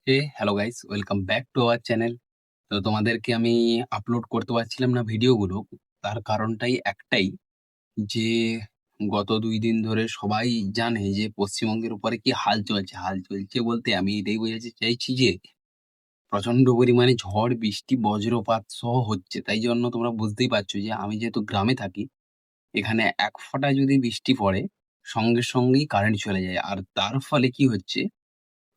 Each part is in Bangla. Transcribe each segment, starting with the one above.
Hello guys, welcome back to our channel. তো তোমাদেরকে আমি আপলোড করতে পারছিলাম না ভিডিওগুলো। তার কারণটাই একটাই যে গত ২ দিন ধরে সবাই জানে যে পশ্চিমবঙ্গের উপরে কি হাল চলছে। হাল চলছে বলতে আমি এটাই বোঝাতে চাইছি যে প্রচন্ড পরিমাণে ঝড়, বৃষ্টি, বজ্রপাত সহ হচ্ছে। তাই জন্য তোমরা বুঝতেই পারছো যে আমি যেহেতু গ্রামে থাকি, এখানে এক ফোঁটা যদি বৃষ্টি পড়ে সঙ্গে সঙ্গেই কারেন্ট চলে যায়। আর তার ফলে কি হচ্ছে,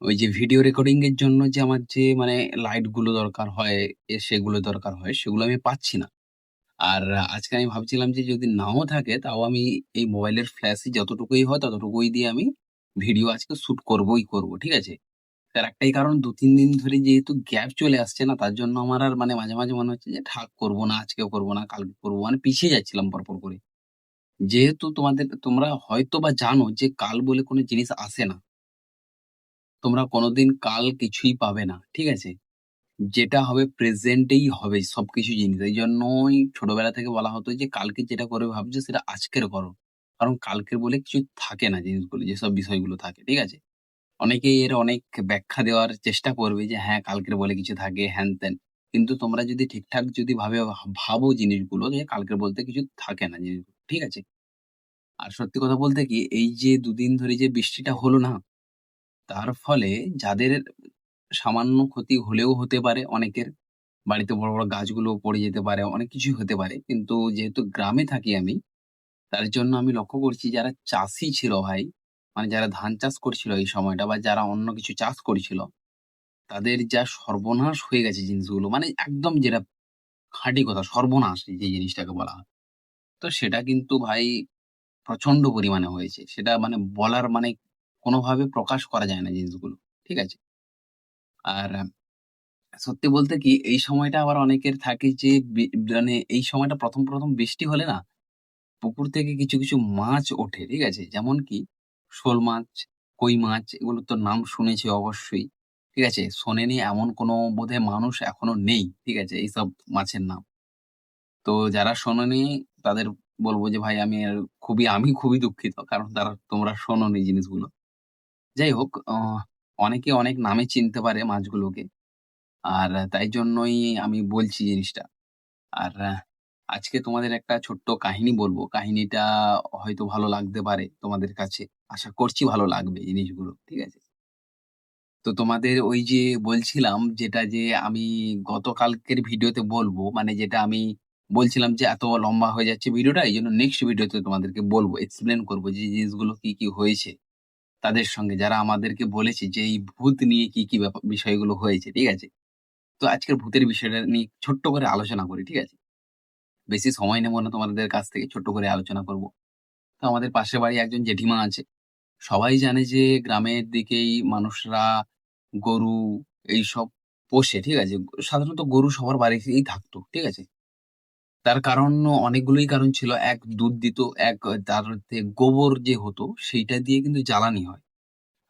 ওই যে ভিডিও রেকর্ডিং এর জন্য যে আমার যে মানে লাইট গুলো দরকার হয়, সেগুলো দরকার হয়, সেগুলো আমি পাচ্ছি না। আর আজকে আমি ভাবছিলাম যে যদি নাও থাকে তাও আমি এই মোবাইলের ফ্ল্যাশে যতটুকুই হয় ততটুকুই দিয়ে আমি ভিডিও আজকে শুট করবই করব। ঠিক আছে? তার একটাই কারণ ২-৩ দিন ধরে যেহেতু গ্যাপ চলে আসছে না, তার জন্য আমার আর মানে মাঝে, মাঝে মনে হচ্ছে যে থাক করব না, আজকেও করব না, কালকে করব। মানে পিছিয়ে যাচ্ছিলাম পরপর করে। যেহেতু তোমরা হয়তোবা জানো যে কাল বলে কোনো জিনিস আসে না। তোমরা কোনদিন কাল কিছুই পাবে না। ঠিক আছে? যেটা হবে প্রেজেন্টেই হবে সবকিছু জিনিস। এইজন্যই ছোটবেলা থেকে বলা হতো যে, "কালকে যেটা করবে ভাবছো সেটা আজকের করো।" কারণ কালকের বলে কিছু থাকে না জিনিসগুলো, যেসব বিষয়গুলো থাকে। ঠিক আছে? অনেকেই এর অনেক ব্যাখ্যা দেওয়ার চেষ্টা করবে যে, "হ্যাঁ, কালকের বলে কিছু থাকে, হ্যান-ত্যান।" কিন্তু তোমরা যদি ঠিকঠাক যদি ভাবো জিনিসগুলো যে কালকের বলতে কিছু থাকে না জিনিসগুলো। ঠিক আছে? আর সত্যি কথা বলতে কি এই যে ২ দিন ধরে যে বৃষ্টিটা হলো না, তার ফলে যাদের সামান্য ক্ষতি হলেও হতে পারে অনেকের। বাড়িতে বড়, বড় গাছগুলো পড়ে যেতে পারে, অনেক কিছুই হতে পারে। কিন্তু যেহেতু গ্রামে থাকি আমি, তার জন্য আমি লক্ষ্য করছি যারা চাষী ছিল ভাই, মানে যারা ধান চাষ করছিল এই সময়টা বা যারা অন্য কিছু চাষ করছিল, তাদের যা সর্বনাশ হয়ে গেছে জিনিসগুলো। মানে একদম যেটা খাঁটি কথা সর্বনাশ যে জিনিসটাকে বলা হয়। তো সেটা কিন্তু ভাই প্রচন্ড পরিমাণে হয়েছে। সেটা মানে বলার মানে কোনোভাবে প্রকাশ করা যায় না জিনিসগুলো। ঠিক আছে? আর সত্যি বলতে কি এই সময়টা আবার অনেকের থাকে যে মানে এই সময়টা ১ম বৃষ্টি হলে না পুকুর থেকে কিছু, কিছু মাছ ওঠে। ঠিক আছে? যেমন কি শোল মাছ, কই মাছ এগুলোর তো নাম শুনেছি অবশ্যই। ঠিক আছে? শোনেনি এমন কোনো বোধহয় মানুষ এখনো নেই। ঠিক আছে? এইসব মাছের নাম। তো যারা শোনেনি তাদের বলব যে ভাই আমি খুবই দুঃখিত। কারণ তোমরা শোনোনি জিনিসগুলো। যাই হোক অনেকে অনেক নামে চিনতে পারে মাছগুলোকে। আর তাই জন্যই আমি বলছি জিনিসটা। আর আজকে তোমাদের একটা ছোট্ট কাহিনী বলবো। কাহিনীটা হয়তো ভালো লাগতে পারে তোমাদের কাছে। আশা করছি ভালো লাগবে জিনিসগুলো। ঠিক আছে? তো তোমাদের ওই যে বলছিলাম যেটা যে আমি গতকালকের ভিডিওতে বলবো, মানে যেটা আমি বলছিলাম যে এত লম্বা হয়ে যাচ্ছে ভিডিওটা, এইজন্য নেক্সট ভিডিওতে তোমাদেরকে বলবো, এক্সপ্লেইন করব যে জিনিসগুলো কি, কি হয়েছে তাদের সঙ্গে যারা আমাদেরকে বলেছে যে এই ভূত নিয়ে কি, কি বিষয়গুলো হয়েছে। ঠিক আছে? তো আজকের ভূতের বিষয়টা নিয়ে ছোট্ট করে আলোচনা করি। ঠিক আছে? বেশি সময় নেব না তোমাদের কাছ থেকে, ছোট্ট করে আলোচনা করব। তো আমাদের পাশের বাড়ি একজন জেঠিমা আছে। সবাই জানে যে গ্রামের দিকেই মানুষরা গরু এইসব পোষে, ঠিক আছে? সাধারণত গরু সবার বাড়িতেই থাকতো, ঠিক আছে? তার কারণ অনেকগুলোই কারণ ছিল। এক দুধ দিত, এক তার হচ্ছে গোবর যে হতো সেইটা দিয়ে কিন্তু জ্বালানি হয়।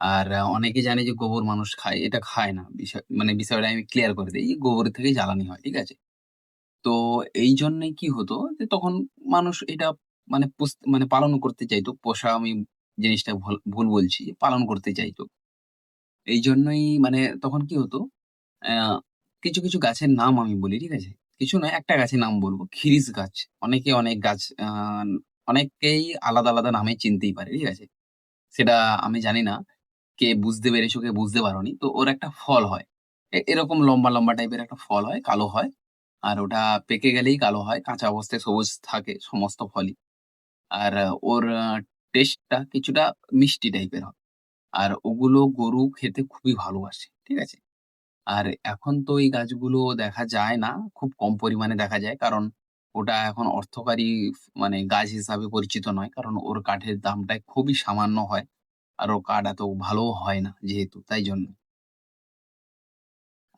আর অনেকে জানে যে গোবর মানুষ খায়, এটা খায় না। বিষয়টা আমি ক্লিয়ার করে দেই। গোবর থেকে জ্বালানি হয়, ঠিক আছে? তো এইজন্যই কি হতো যে তখন মানুষ এটা মানে পালন করতে চাইতো। পোষা আমি জিনিসটা ভুল বলছি। পালন করতে চাইতো। এইজন্যই মানে তখন কি হতো অ্যা কিছু, কিছু গাছের নাম আমি বলি, ঠিক আছে? কিছু নয়, একটা গাছের নাম বলব। খিরিস গাছ। অনেকে অনেক গাছ অনেকেই আলাদা, আলাদা নামে চিনতেই পারে, ঠিক আছে? সেটা আমি জানি না কে বুঝতে পেরেছো, কে বুঝতে পারোনি। তো ওর একটা ফল হয়। এরকম লম্বা, লম্বা টাইপের একটা ফল হয়, কালো হয়। আর ওটা পেকে গেলেই কালো হয়। কাঁচা অবস্থায় সবুজ থাকে সমস্ত ফলই। আর ওর টেস্টটা কিছুটা মিষ্টি টাইপের হয়। আর ওগুলো গরু খেতে খুবই ভালোবাসে। ঠিক আছে? আর এখন তো এই গাছগুলো দেখা যায় না। খুব কম পরিমাণে দেখা যায়। কারণ ওটা এখন অর্থকারী মানে গাছ হিসাবে পরিচিত নয়। কারণ ওর কাঠের দামটা খুবই সামান্য হয়। আর ও কাঠ এত ভালোও হয় না যেহেতু, তাই জন্য।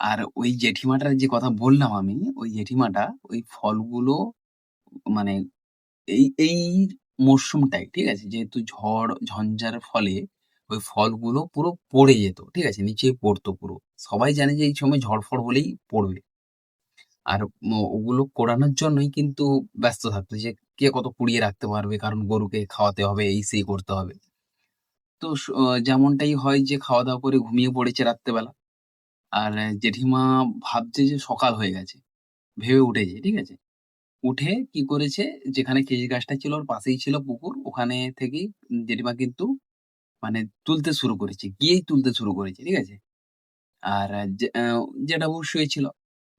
আর ওই জেঠিমাটার যে কথা বললাম আমি, ওই জেঠিমাটা ওই ফলগুলো মানে এই মরশুমটাই, ঠিক আছে? যেহেতু ঝড় ঝঞ্ঝার ফলে ওই ফলগুলো পুরো পড়ে যেত। ঠিক আছে? নিচে পড়তো পুরো। সবাই জানে যে এই সময় ঝড়-ফড় হলেই পড়বে। আর ওগুলো কোড়ানোর জন্যই কিন্তু ব্যস্ত থাকতো যে কে কত কুড়িয়ে রাখতে পারবে। কারণ গরুকে খাওয়াতে হবে, এই সেই করতে হবে। তো যেমনটাই হয় যে খাওয়া-দাওয়া করে ঘুমিয়ে পড়েছে রাত্রেবেলা। আর জেঠিমা ভাবছে যে সকাল হয়ে গেছে। ভেবে উঠেছে, ঠিক আছে? উঠে কি করেছে, যেখানে খেজুর গাছটা ছিল ওর পাশেই ছিল পুকুর। ওখানে থেকেই জেঠিমা কিন্তু মানে তুলতে শুরু করেছে। গিয়েই তুলতে শুরু করেছে, ঠিক আছে? আর জেঠাবু শুয়েছিল।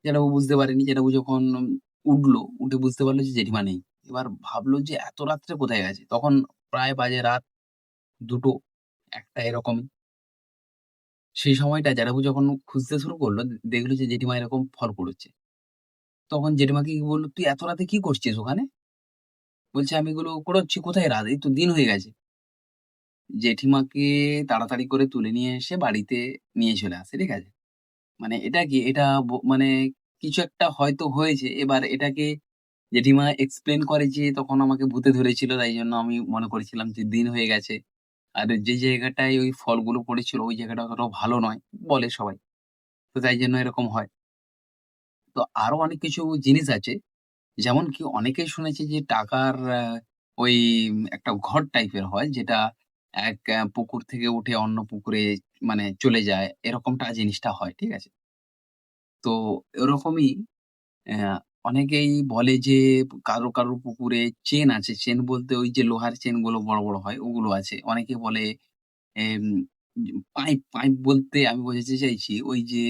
জেঠাবু বুঝতে পারেনি। জেঠাবু যখন উঠলো, উঠে বুঝতে পারল যে জেঠিমা নেই। এবার ভাবলো যে এত রাত্রে কোথায় গেছে? তখন প্রায় বাজে রাত ২টো, ১টা এরকমই। সেই সময়টা জেঠাবু যখন খুঁজতে শুরু করলো, দেখলো যে জেঠিমা এরকম ফল কুড়োচ্ছে। তখন জেঠিমাকে গিয়ে বলল, "তুই এত রাতে কি করছিস ওখানে?" বলছে, "আমি এগুলো কুড়োচ্ছি। কোথায় রাত? এই তো দিন হয়ে গেছে।" জেঠিমাকে তাড়াতাড়ি করে তুলে নিয়ে এসে বাড়িতে নিয়ে চলে আসে। ঠিক আছে? মানে এটা কি? এটা মানে কিছু একটা হয়তো হয়েছে। এবার এটাকে জেঠিমা এক্সপ্লেইন করে যে, "তখন আমাকে ভূতে ধরেছিল। তাই জন্য আমি মনে করেছিলাম যে দিন হয়ে গেছে। আর যে জায়গাটায় ওই ফলগুলো পড়েছিল ওই জায়গাটা অতটাও ভালো নয়।" বলে সবাই। তো তাই জন্য এরকম হয়। তো আরো অনেক কিছু জিনিস আছে। যেমন কি অনেকেই শুনেছে যে টাকার ওই একটা ঘর টাইপের হয় যেটা এক পুকুর থেকে উঠে অন্য পুকুরে মানে চলে যায়। এরকমটা জিনিসটা হয়। ঠিক আছে? তো ওরকমই অ্যা অনেকেই বলে যে কারো পুকুরে চেন আছে। চেন বলতে ওই যে লোহার চেনগুলো বড়, বড় হয় ওগুলো আছে। অনেকে বলে এম পাইপ বলতে আমি বোঝাতে চাইছি ওই যে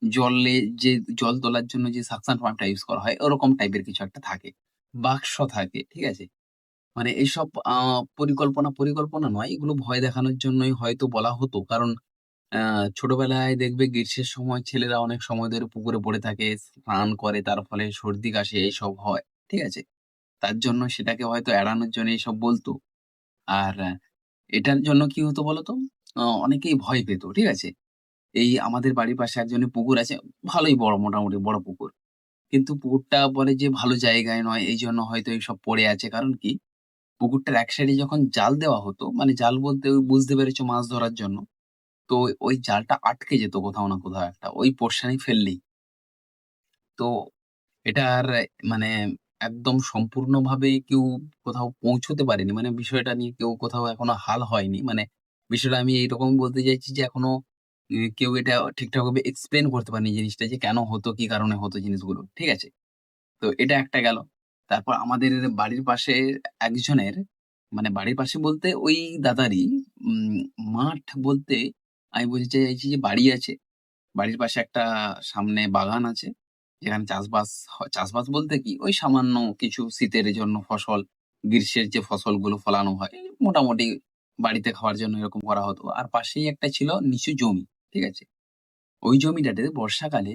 জলে যে জল তোলার জন্য যে সাকশন পাম্পটা ইউজ করা হয় ওরকম টাইপের কিছু একটা থাকে। বাক্স থাকে। ঠিক আছে? মানে এইসব পরিকল্পনা নয়। এগুলো ভয় দেখানোর জন্যই হয়তো বলা হতো। কারণ আ ছোটবেলায় দেখবে গ্রীষ্মের সময় ছেলেরা অনেক সময় ধরে পুকুরে পড়ে থাকে, স্নান করে তার ফলে সর্দি কাশি এইসব হয়। ঠিক আছে? তার জন্য সেটাকে হয়তো এড়ানোর জন্য এসব বলত। আর এটার জন্য কি হতো বলতো? অনেকেই ভয় পেত। ঠিক আছে? এই আমাদের বাড়ির পাশে একজনের পুকুর আছে। ভালোই বড়, মোটামুটি বড় পুকুর। কিন্তু পুকুরটা বলে যে ভালো জায়গায় নয়। এইজন্য হয়তো এইসব পড়ে আছে। কারণ কি? পুকুরটার এক সাইডে যখন জাল দেওয়া হতো, মানে জাল বলতে ওই বুঝতে পেরেছো মাছ ধরার জন্য। তো ওই জালটা আটকে যেত কোথাও না কোথাও একটা। ওই পোরশানেই ফেললেই। তো এটা আর মানে একদম সম্পূর্ণভাবে কেউ কোথাও পৌঁছতে পারেনি। মানে বিষয়টা নিয়ে কেউ কোথাও এখনো হাল হয়নি। মানে বিষয়টা আমি এইরকম বলতে চাইছি যে এখনো কেউ এটা ঠিকঠাকভাবে এক্সপ্লেইন করতে পারেনি জিনিসটা যে কেন হতো, কি কারণে হতো জিনিসগুলো। ঠিক আছে? তো এটা একটা গেল। তারপর আমাদের বাড়ির পাশে একজনের মানে বাড়ির পাশে বলতে ওই দাদারই উম মাঠ বলতে আমি বোঝাতে চাইছি যে বাড়ি আছে। বাড়ির পাশে একটা সামনে বাগান আছে। যেখানে চাষবাস হয়। চাষবাস বলতে কি ওই সামান্য কিছু শীতের জন্য ফসল, গ্রীষ্মের যে ফসলগুলো ফলানো হয় মোটামুটি বাড়িতে খাওয়ার জন্য এরকম করা হতো। আর পাশেই একটা ছিল নিচু জমি। ঠিক আছে? ওই জমিটাতে বর্ষাকালে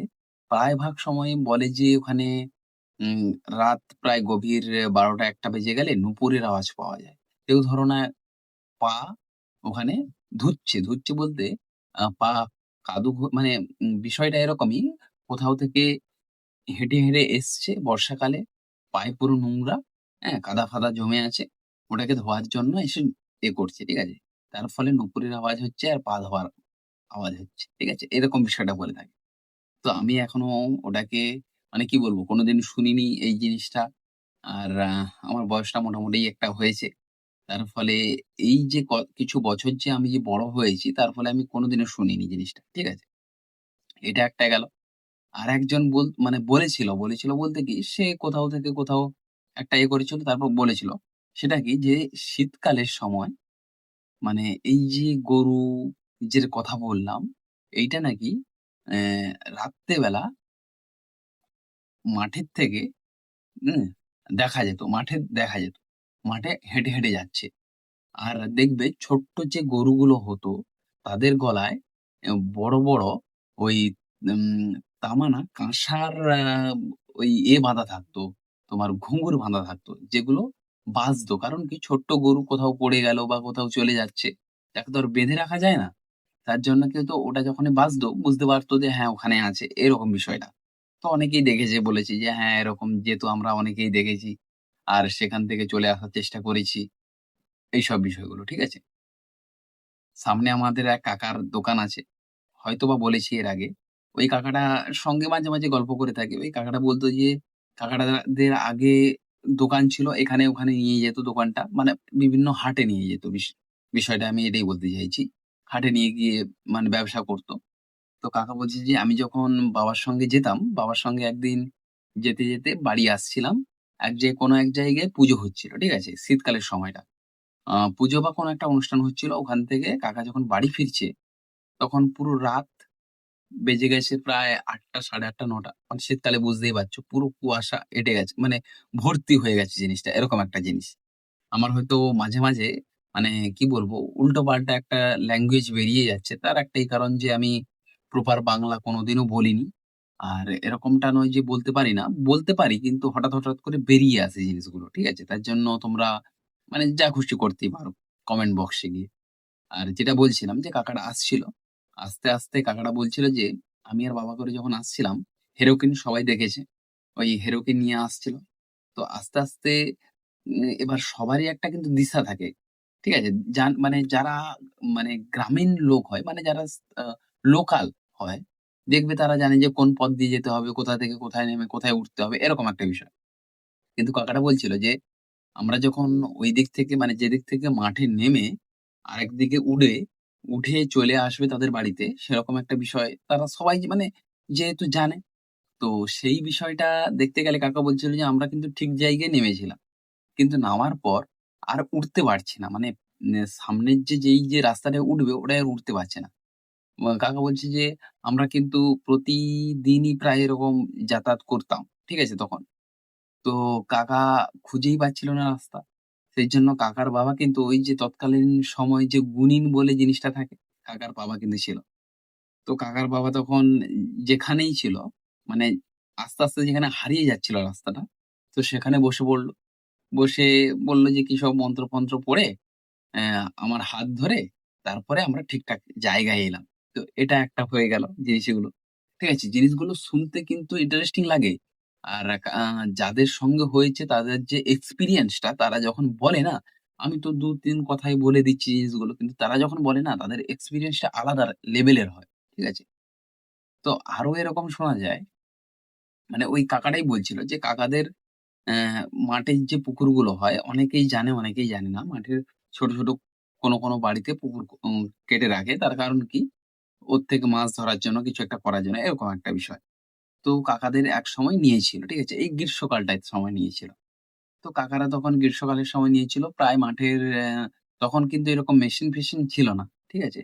প্রায় ভাগ সময় বলে যে ওখানে উম রাত প্রায় গভীর ১২টা-১টা বেজে গেলে নুপুরের আওয়াজ পাওয়া যায়। কেউ ধরো না পা ওখানে ধুচ্ছে বলতে পা কাদু মানে বিষয়টা এরকমই কোথাও থেকে হেঁটে এসছে বর্ষাকালে, পায়ে পুরো নোংরা, হ্যাঁ? কাদা-ফাদা জমে আছে। ওটাকে ধোয়ার জন্য এসে করছে, ঠিক আছে? তার ফলে নুপুরের আওয়াজ হচ্ছে আর পা ধোয়ার আওয়াজ হচ্ছে, ঠিক আছে? এরকম বিষয়টা বলে থাকে। তো আমি এখনো ওটাকে মানে কি বলবো? কোনদিন শুনিনি এই জিনিসটা। আর আমার বয়সটা মোটামুটি একটা হয়েছে। তার ফলে এই যে কিছু বছর যে আমি যে বড় হয়েছি, তার ফলে আমি কোনদিনও শুনিনি জিনিসটা। ঠিক আছে? এটা একটা গেল। আরেকজন মানে বলেছিল বলতে কি সে কোথাও থেকে কোথাও একটা করেছিল তারপর বলেছিল। সেটা কি যে শীতকালের সময় মানে এই যে গরু যে কথা বললাম, এইটা নাকি রাত্রে বেলা মাঠের থেকে হুম? দেখা যেত, মাঠে দেখা যেত। মাঠে হেঁটে যাচ্ছে। আর দেখবে ছোট্ট যে গরুগুলো হতো, তাদের গলায় বড় ওই উম তামা না কাঁসার ওই বাঁধা থাকতো। তোমার ঘুঙুর বাঁধা থাকতো। যেগুলো বাজতো। কারণ কি ছোট্ট গরু কোথাও পড়ে গেল বা কোথাও চলে যাচ্ছে। তাকে তো আর বেঁধে রাখা যায় না। তার জন্য কিন্তু ওটা যখনই বাজতো বুঝতে পারতো যে হ্যাঁ, ওখানে আছে। এরকম বিষয়টা। তো অনেকেই দেখেছে বলেছে যে হ্যাঁ, এরকম যেহেতু আমরা অনেকেই দেখেছি। আর সেখান থেকে চলে আসার চেষ্টা করেছি। এইসব বিষয়গুলো। ঠিক আছে? সামনে আমাদের এক কাকার দোকান আছে। হয়তোবা বলেছি এর আগে। ওই কাকাটার সঙ্গে মাঝে গল্প করে থাকি। ওই কাকাটা বলত যে কাকাটাদের আগে দোকান ছিল এখানে ওখানে নিয়ে যেত দোকানটা। মানে বিভিন্ন হাটে নিয়ে যেত বিষয়টা আমি এটাই বলতে চাইছি। হাটে নিয়ে গিয়ে মানে ব্যবসা করত। তো কাকা বলছে যে আমি যখন বাবার সঙ্গে যেতাম, বাবার সঙ্গে একদিন যেতে বাড়ি আসছিলাম। কোনো এক জায়গায় পুজো হচ্ছিল। ঠিক আছে? শীতকালের সময়টা। পুজো বা কোনো একটা অনুষ্ঠান হচ্ছিল। ওখান থেকে কাকা যখন বাড়ি ফিরছে, তখন পুরো রাত বেজে গেছে প্রায় ৮ঃ০০ ৮:৩০ ৯ঃ০০। মানে শীতকালে বুঝতেই পারছো পুরো কুয়াশা এঁটে গেছে। মানে ভর্তি হয়ে গেছে জিনিসটা। এরকম একটা জিনিস। আমার হয়তো মাঝে মানে কি বলবো? উল্টোপাল্টা একটা ল্যাঙ্গুয়েজ বেরিয়ে যাচ্ছে। তার একটাই কারণ যে আমি প্রপার বাংলা কোনদিনও বলিনি। আর এরকমটা নয় যে বলতে পারি না। বলতে পারি কিন্তু হঠাৎ করে বেরিয়ে আসে জিনিসগুলো। ঠিক আছে? তার জন্য তোমরা মানে যা খুশি করতেই পারো কমেন্ট বক্সে গিয়ে। আর যেটা বলছিলাম যে কাকাটা আসছিল। আস্তে কাকাটা বলছিল যে, আমি আর বাবা করে যখন আসছিলাম, হেরোকিন সবাই দেখেছে। ওই হেরোকিন নিয়ে আসছিল। তো আস্তে এবার সবারই একটা কিন্তু দিশা থাকে। ঠিক আছে? মানে যারা মানে গ্রামীণ লোক হয়, মানে যারা আ লোকাল হয়, দেখবে তারা জানে যে কোন পথ দিয়ে যেতে হবে, কোথা থেকে কোথায় নেমে কোথায় উঠতে হবে, এরকম একটা বিষয়। কিন্তু কাকাটা বলছিল যে আমরা যখন ওই দিক থেকে মানে যেদিক থেকে মাঠে নেমে আরেক দিকে উঠে চলে আসবে তাদের বাড়িতে, সেরকম একটা বিষয় তারা সবাই মানে যেহেতু জানে, তো সেই বিষয়টা দেখতে গেলে কাকা বলছিল যে আমরা কিন্তু ঠিক জায়গায় নেমেছিলাম। কিন্তু নামার পর আর উঠতে পারছি না। মানে সামনের যে রাস্তাটায় উঠবে ওটায় আর উঠতে পারছে না। কাকা বলছে যে আমরা কিন্তু প্রতিদিনই প্রায় এরকম যাতায়াত করতাম। ঠিক আছে তখন? তো কাকা খুঁজেই পাচ্ছিল না রাস্তা। সেইজন্য কাকার বাবা কিন্তু ওই যে তৎকালীন সময় যে গুনিন বলে জিনিসটা থাকে, কাকার বাবা কিন্তু ছিল। তো কাকার বাবা তখন যেখানেই ছিল, মানে আস্তে যেখানে হারিয়ে যাচ্ছিল রাস্তাটা, তো সেখানে বসে পড়ল। বসে বলল যে কি সব মন্ত্র-ফন্ত্র পড়ে আমার হাত ধরে তারপরে আমরা ঠিকঠাক জায়গায় এলাম। তো এটা একটা হয়ে গেল জিনিসগুলো। ঠিক আছে? জিনিসগুলো শুনতে কিন্তু ইন্টারেস্টিং লাগে। আর যাদের সঙ্গে হয়েছে তাদের যে এক্সপেরিয়েন্স টা তারা যখন বলে না, আমি তো ২-৩ কথায় বলে দিচ্ছি জিনিসগুলো। কিন্তু তারা যখন বলে না তাদের এক্সপেরিয়েন্স টা আলাদা লেভেলের হয়। ঠিক আছে? তো আরো এরকম শোনা যায়, মানে ওই কাকাটাই বলছিল যে কাকাদের মাঠের যে পুকুরগুলো হয় অনেকেই জানে, অনেকেই জানে না। মাঠের ছোট কোনো বাড়িতে পুকুর কেটে রাখে। তার কারণ কি? ওর থেকে মাছ ধরার জন্য কিছু একটা করার জন্য এরকম একটা বিষয়। তো কাকাদের একসময় নিয়েছিল। ঠিক আছে? এই গ্রীষ্মকালটায় সময় নিয়েছিল। তো কাকারা তখন গ্রীষ্মকালের সময় নিয়েছিল প্রায় মাঠের তখন কিন্তু এরকম মেশিন-ফেশিন ছিল না। ঠিক আছে?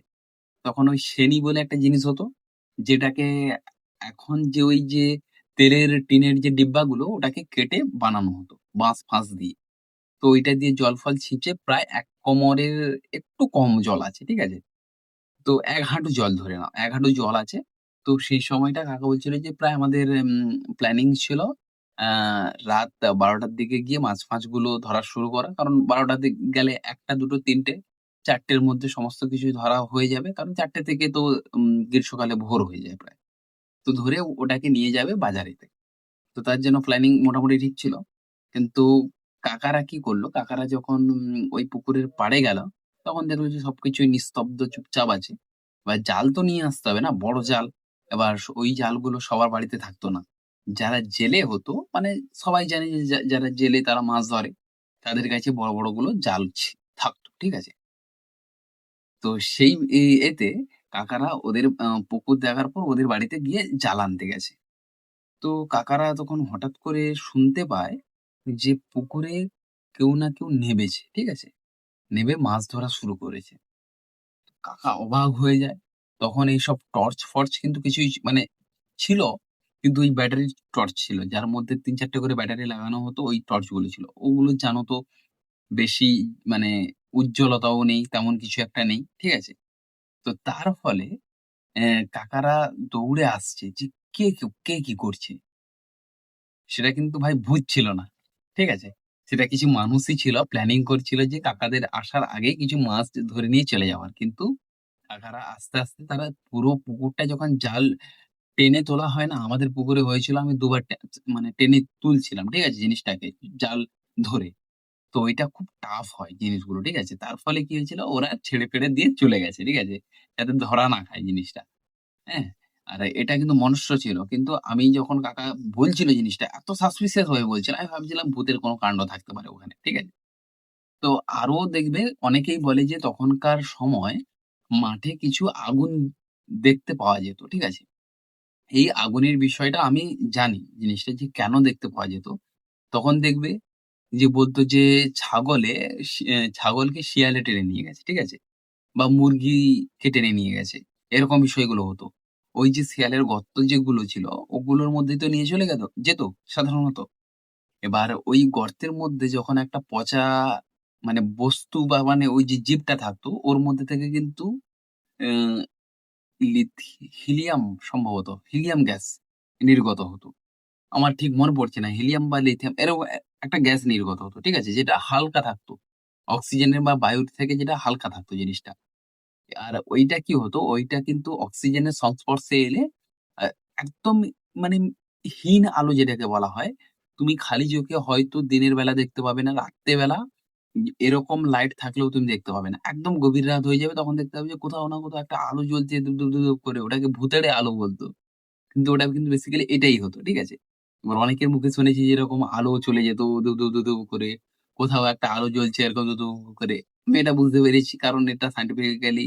তখন ওই শ্রেনী বলে একটা জিনিস হতো, যেটাকে এখন যে ওই যে তেলের টিনের যে ডিব্বাগুলো ওটাকে কেটে বানানো হতো বাঁশ-ফাঁস দিয়ে। তো ওইটা দিয়ে জল-ফল ছিঁচে প্রায় ১ কোমরের একটু কম জল আছে। ঠিক আছে? তো ১ হাঁটু জল ধরে নাও। ১ হাঁটু জল আছে। তো সেই সময়টা কাকা বলছিল যে প্রায় আমাদের প্ল্যানিং ছিল আ রাত ১২ঃ০০ র দিকে গিয়ে মাছ-ফাছ গুলো ধরা শুরু করা। কারণ ১২ঃ০০ দিক গেলে ১টা, ২টো, ৩টে, ৪টের মধ্যে সমস্ত কিছুই ধরা হয়ে যাবে। কারণ ৪টে থেকে তো গ্রীষ্মকালে ভোর হয়ে যায় প্রায়। তো ধরে ওটাকে নিয়ে যাবে বাজারেতে। তো তার জন্য প্ল্যানিং মোটামুটি ঠিক ছিল। কিন্তু কাকারা কি করলো? কাকারা যখন ওই পুকুরের পাড়ে গেল, তখন দেখলো যে সবকিছুই নিস্তব্ধ চুপচাপ আছে। এবার জাল তো নিয়ে আসতে হবে না, বড় জাল। এবার ওই জালগুলো সবার বাড়িতে থাকতো না। যারা জেলে হতো, মানে সবাই জানে যে যারা জেলে তারা মাছ ধরে। তাদের কাছে বড় গুলো জাল থাকতো। ঠিক আছে? তো সেই এতে কাকারা ওদের পুকুর দেখার পর ওদের বাড়িতে গিয়ে জাল আনতে গেছে। তো কাকারা তখন হঠাৎ করে শুনতে পায় যে পুকুরে কেউ না কেউ নেমেছে। ঠিক আছে? নেমে মাছ ধরা শুরু করেছে। কাকা অবাক হয়ে যায়। তখন এইসব টর্চ-ফর্চ কিন্তু কিছুই মানে ছিল। কিন্তু ওই ব্যাটারির টর্চ ছিল। যার মধ্যে ৩-৪ টে করে ব্যাটারি লাগানো হতো ওই টর্চগুলো ছিল। ওগুলো জানো তো বেশি মানে উজ্জ্বলতাও নেই, তেমন কিছু একটা নেই। ঠিক আছে? তো তার ফলে কাকারা দৌড়ে আসছে যে কে কি করছে? সেটা কিন্তু ভাই ভূত ছিল না। ঠিক আছে? সেটা কিছু মানুষই ছিল প্ল্যানিং করছিল যে কাকাদের আসার আগেই কিছু মাছ ধরে নিয়ে চলে যাওয়ার। কিন্তু কাকারা আস্তে তারা পুরো পুকুরটা যখন জাল টেনে তোলা হয় না? আমাদের পুকুরে হয়েছিল আমি ২ বার মানে টেনে তুলছিলাম। ঠিক আছে? জিনিসটাকে জাল ধরে। তো ওইটা খুব টাফ হয় জিনিসগুলো। ঠিক আছে? তার ফলে কি হয়েছিল? ওরা ছেড়ে দিয়ে চলে গেছে। ঠিক আছে? যাতে ধরা না খায় জিনিসটা। হ্যাঁ? আর এটা কিন্তু মনুষ্য ছিল। কিন্তু আমি যখন কাকা বলছিল জিনিসটা এত সাসপিসিয়াস ভাবে বলছিল, আমি ভাবছিলাম ভূতের কোনো কাণ্ড থাকতে পারে ওখানে। ঠিক আছে? তো আরো দেখবে অনেকেই বলে যে তখনকার সময় মাঠে কিছু আগুন দেখতে পাওয়া যেত। ঠিক আছে? এই আগুনের বিষয়টা আমি জানি জিনিসটা যে কেন দেখতে পাওয়া যেত। তখন দেখবে যে বলত যে ছাগলকে শিয়ালে টেনে নিয়ে গেছে। ঠিক আছে? বা মুরগিকে টেনে নিয়ে গেছে। এরকম বিষয়গুলো হতো। ওই যে শিয়ালের গর্ত যেগুলো ছিল, ওগুলোর মধ্যেই তো নিয়ে চলে যেত সাধারণত। এবার ওই গর্তের মধ্যে যখন একটা পচা মানে বস্তু বা মানে ওই যে জীবটা থাকতো, ওর মধ্যে থেকে কিন্তু অ্যা হিলিয়াম সম্ভবত হিলিয়াম গ্যাস নির্গত হতো। আমার ঠিক মনে পড়ছে না। হিলিয়াম বা লিথিয়াম এরকম একটা গ্যাস নির্গত হতো। ঠিক আছে? যেটা হালকা থাকতো। অক্সিজেনের বা বায়ুর থেকে যেটা হালকা থাকতো জিনিসটা। আর ওইটা কি হতো? ওইটা কিন্তু অক্সিজেনের সংস্পর্শে এলে আ একদম মানে হীন আলো যেটাকে বলা হয়, তুমি খালি চোখে হয়তো দিনের বেলা দেখতে পাবে না, রাত্রে বেলা এরকম লাইট থাকলেও তুমি দেখতে পাবে না। একদম গভীর রাত হয়ে যাবে তখন দেখতে পাবে যে কোথাও না কোথাও একটা আলো জ্বলছে দুপ, দুপ, দুপ, দুপ করে। ওটাকে ভূতেড়ে আলো বলত। কিন্তু ওটা কিন্তু বেসিক্যালি এটাই হতো। ঠিক আছে? এবার অনেকের মুখে শুনেছি যে এরকম আলো চলে যেত ধুপ, ধুপ, ধুপ, ধুপ করে। কোথাও একটা আলো জ্বলছে এরকম ধুপ, ধুপ করে। আমি এটা বুঝতে পেরেছি কারণ এটা সায়েন্টিফিক্যালি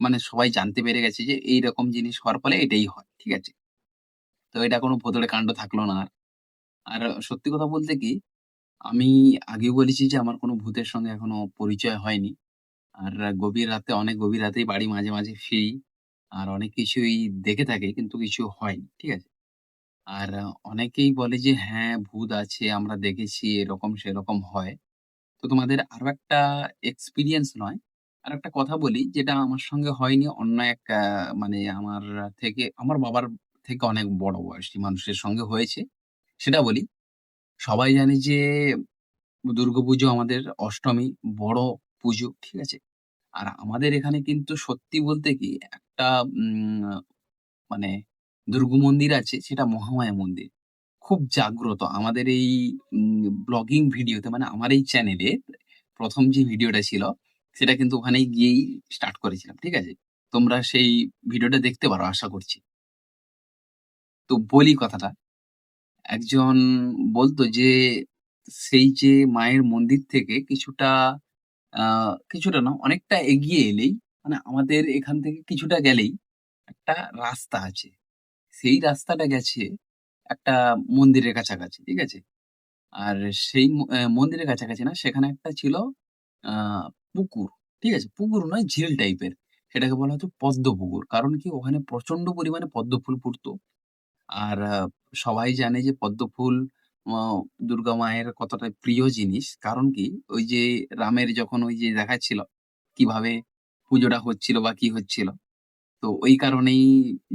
মানে সবাই জানতে পেরে গেছে যে এইরকম জিনিস হওয়ার ফলে এটাই হয়। ঠিক আছে? তো এটা কোনো ভোঁদড়ে কাণ্ড থাকলো না আর। আর সত্যি কথা বলতে কি, আমি আগেও বলেছি যে আমার কোনো ভূতের সঙ্গে এখনো পরিচয় হয়নি। আর গভীর রাতে অনেক গভীর রাতেই বাড়ি মাঝে, মাঝে ফিরি। আর অনেক কিছুই দেখে থাকি কিন্তু কিছু হয়নি। ঠিক আছে? আর অনেকেই বলে যে হ্যাঁ, ভূত আছে, আমরা দেখেছি এরকম সেরকম হয়। তো তোমাদের আরো একটা এক্সপেরিয়েন্স নয়, আরেকটা কথা বলি যেটা আমার সঙ্গে হয়নি অন্য এক মানে আমার বাবার থেকে অনেক বড় বয়সী মানুষের সঙ্গে হয়েছে। সেটা বলি। সবাই জানে যে দুর্গাপুজো আমাদের অষ্টমী বড় পুজো। ঠিক আছে? আর আমাদের এখানে কিন্তু সত্যি বলতে কি একটা উম মানে দুর্গা মন্দির আছে সেটা মহামায়া মন্দির। খুব জাগ্রত। আমাদের এই ব্লগিং ভিডিওতে মানে আমার এই চ্যানেলে ১ম যে ভিডিওটা ছিল, সেটা কিন্তু ওখানে গিয়েই স্টার্ট করেছিলাম। ঠিক আছে? তোমরা সেই ভিডিওটা দেখতে পারো আশা করছি। তো বলি কথাটা। একজন বলত যে, সেই যে মায়ের মন্দির থেকে আ কিছুটা না অনেকটা এগিয়ে এলেই মানে আমাদের এখান থেকে কিছুটা গেলেই একটা রাস্তা আছে। সেই রাস্তাটা গেছে একটা মন্দিরের কাছাকাছি। ঠিক আছে? আর সেই মন্দিরের কাছাকাছি না, সেখানে একটা ছিল আ পুকুর। ঠিক আছে? পুকুর নয় ঝিল টাইপের। সেটাকে বলা হতো পদ্ম পুকুর। কারণ কি ওখানে প্রচন্ড পরিমাণে পদ্ম ফুল ফুটতো। আর সবাই জানে যে পদ্ম ফুল অ দুর্গা মায়ের কতটা প্রিয় জিনিস। কারণ কি ওই যে রামের যখন ওই যে দেখাচ্ছিল কিভাবে পুজোটা হচ্ছিল বা কি হচ্ছিল। তো ওই কারণেই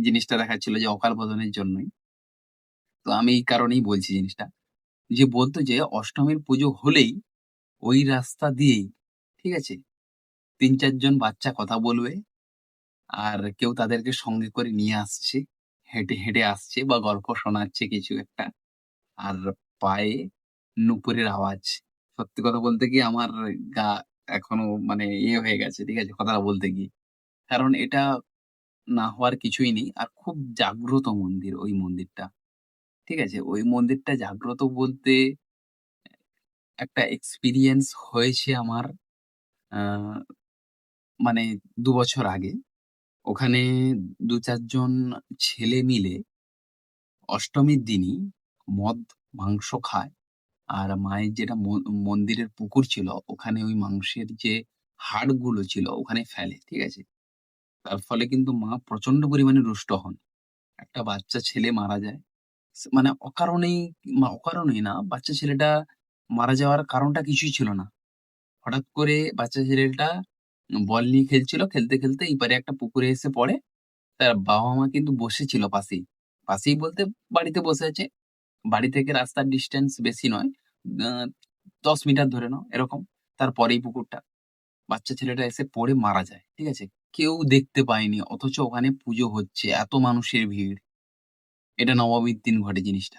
জিনিসটা দেখাচ্ছিল যে অকাল বোধনের জন্যই। তো আমি এই কারণেই বলছি জিনিসটা। যে বলত যে অষ্টমীর পুজো হলেই ওই রাস্তা দিয়েই, ঠিক আছে? ৩-৪ জন বাচ্চা কথা বলবে। আর কেউ তাদেরকে সঙ্গে করে নিয়ে আসছে। হেঁটে, হেঁটে আসছে বা গল্প শোনাচ্ছে কিছু একটা। আর পায়ে নূপুরের আওয়াজ। সত্যি কথা বলতে কি আমার গা এখনো মানে হয়ে গেছে। ঠিক আছে? কথাটা বলতে গিয়ে। কারণ এটা না হওয়ার কিছুই নেই। আর খুব জাগ্রত মন্দির ওই মন্দিরটা। ঠিক আছে? ওই মন্দিরটা জাগ্রত বলতে একটা এক্সপেরিয়েন্স হয়েছে আমার আ মানে ২ বছর আগে। ওখানে ২-৪ জন ছেলে মিলে অষ্টমীর দিনই মদ, মাংস খায়। আর মায়ের যেটা মন্দিরের পুকুর ছিল, ওখানে ওই মাংসের যে হাড়গুলো ছিল ওখানে ফেলে। ঠিক আছে? তার ফলে কিন্তু মা প্রচন্ড পরিমাণে রুষ্ট হন। একটা বাচ্চা ছেলে মারা যায়। মানে অকারণেই না, বাচ্চা ছেলেটা মারা যাওয়ার কারণটা কিছুই ছিল না। হঠাৎ করে বাচ্চা ছেলেটা বল নিয়ে খেলছিল। খেলতে, খেলতে এপারে একটা পুকুরে এসে পড়ে। তার বাবা-মা কিন্তু বসেছিল পাশেই। পাশেই বলতে বাড়িতে বসে আছে। বাড়ি থেকে রাস্তার ডিসট্যান্স বেশি নয়। আ ১০ মিটার ধরে নাও এরকম। তারপরেই পুকুরটা। বাচ্চা ছেলেটা এসে পড়ে মারা যায়। ঠিক আছে? কেউ দেখতে পায়নি। অথচ ওখানে পুজো হচ্ছে। এত মানুষের ভিড়। এটা নবমীর দিন ঘটে জিনিসটা।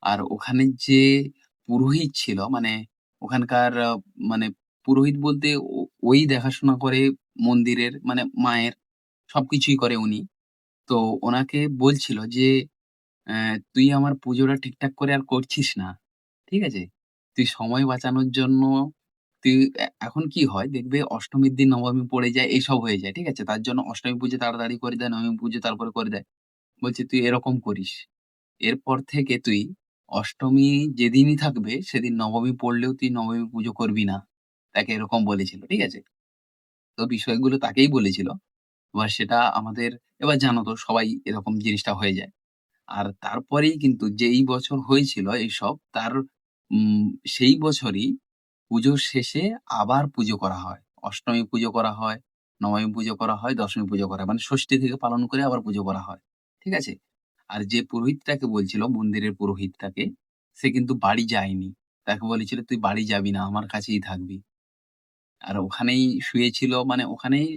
আর ওখানে যে পুরোহিত ছিল মানে ওখানকার মানে পুরোহিত বলতে ওই দেখাশোনা করে মন্দিরের মানে মায়ের সবকিছুই করে উনি। তো ওনাকে বলছিল যে, "তুই আমার পুজোটা ঠিকঠাক করে আর করছিস না। ঠিক আছে? তুই সময় বাঁচানোর জন্য তুই এখন কি হয় দেখবে অষ্টমীর দিন নবমী পড়ে যায়, এসব হয়ে যায়। ঠিক আছে? তার জন্য অষ্টমী পুজো তাড়াতাড়ি করে দেয়, নবমী পুজো তারপরে করে দেয়। বলছে, "তুই এরকম করিস। এরপর থেকে তুই অষ্টমী যেদিনই থাকবে সেদিন নবমী পড়লেও তুই নবমী পুজো করবি না।" তাকে এরকম বলেছিল। ঠিক আছে? তো বিষয়গুলো তাকেই বলেছিল। এবার সেটা আমাদের এবার জানো তো সবাই এরকম জিনিসটা হয়ে যায়। আর তারপরেই কিন্তু যেই বছর হয়েছিল এইসব তার উম সেই বছরই পুজোর শেষে আবার পুজো করা হয়। অষ্টমী পুজো করা হয়, নবমী পুজো করা হয়, দশমী পুজো করা হয়। মানে ষষ্ঠী থেকে পালন করে আবার পুজো করা হয়। ঠিক আছে? আর যে পুরোহিতটাকে বলছিল মন্দিরের পুরোহিতটাকে, সে কিন্তু বাড়ি যায়নি। তাকে বলেছিল, "তুই বাড়ি যাবি না, আমার কাছেই থাকবি।" আর ওখানেই শুয়েছিল মানে ওখানেই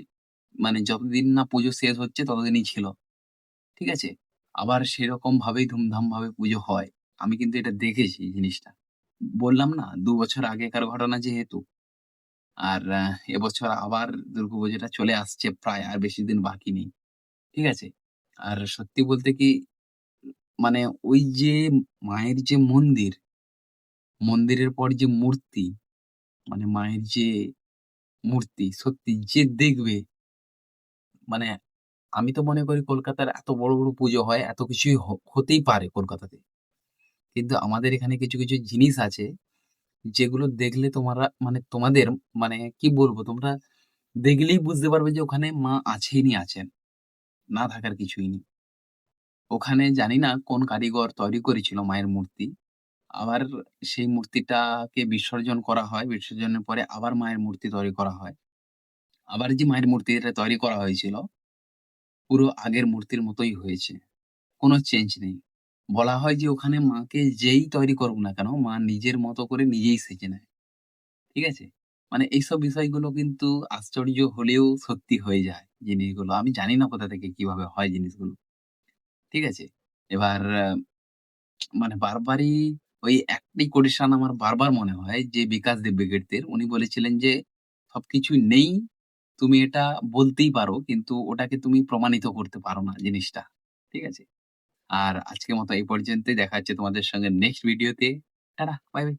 মানে যতদিন না পুজো শেষ হচ্ছে ততদিনই ছিল। ঠিক আছে? আবার সেরকম ভাবেই ধুমধাম ভাবে পুজো হয়। আমি কিন্তু এটা দেখেছি জিনিসটা। বললাম না ২ বছর আগেকার ঘটনা যেহেতু। আর এবছর আবার দুর্গাপুজোটা চলে আসছে প্রায় আর বেশি দিন বাকি নেই। ঠিক আছে? আর সত্যি বলতে কি মানে ওই যে মায়ের যে মন্দির, মন্দিরের পর যে মূর্তি, মানে মায়ের যে মূর্তি সত্যি যে দেখবে মানে আমি তো মনে করি কলকাতার এত বড়, বড় পুজো হয়, এত কিছুই হতেই পারে কলকাতাতে। কিন্তু আমাদের এখানে কিছু, কিছু জিনিস আছে যেগুলো দেখলে মানে তোমাদের মানে কি বলবো তোমরা দেখলেই বুঝতে পারবে যে ওখানে মা আছেনই আছেন। না থাকার কিছুই নেই। ওখানে জানি না কোন কারিগর তৈরি করেছিল মায়ের মূর্তি। আবার সেই মূর্তিটাকে বিসর্জন করা হয়। বিসর্জনের পরে আবার মায়ের মূর্তি তৈরি করা হয়। আবার যে মায়ের মূর্তিটা তৈরি করা হয়েছিল, পুরো আগের মূর্তির মতোই হয়েছে। কোন চেঞ্জ নেই। বলা হয় যে ওখানে মাকে যেই তৈরি করুক না কেন, মা নিজের মতো করে নিজেই সেজে নেয়। ঠিক আছে? মানে এইসব বিষয়গুলো কিন্তু আশ্চর্য হলেও সত্যি হয়ে যায় জিনিসগুলো। আমি জানি না কোথা থেকে কিভাবে হয় জিনিসগুলো। ঠিক আছে? এবার মানে বারবারই ওই একটাই কোটেশন আমার বারবার মনে হয় যে বিকাশ দেবব্রিগেডদের উনি বলেছিলেন যে, "সবকিছু নেই, তুমি এটা বলতেই পারো কিন্তু ওটাকে তুমি প্রমাণিত করতে পারো না জিনিসটা।" ঠিক আছে? আর আজকের মতো এই পর্যন্তই। দেখা হচ্ছে তোমাদের সঙ্গে নেক্সট ভিডিওতে। Tata, bye, by.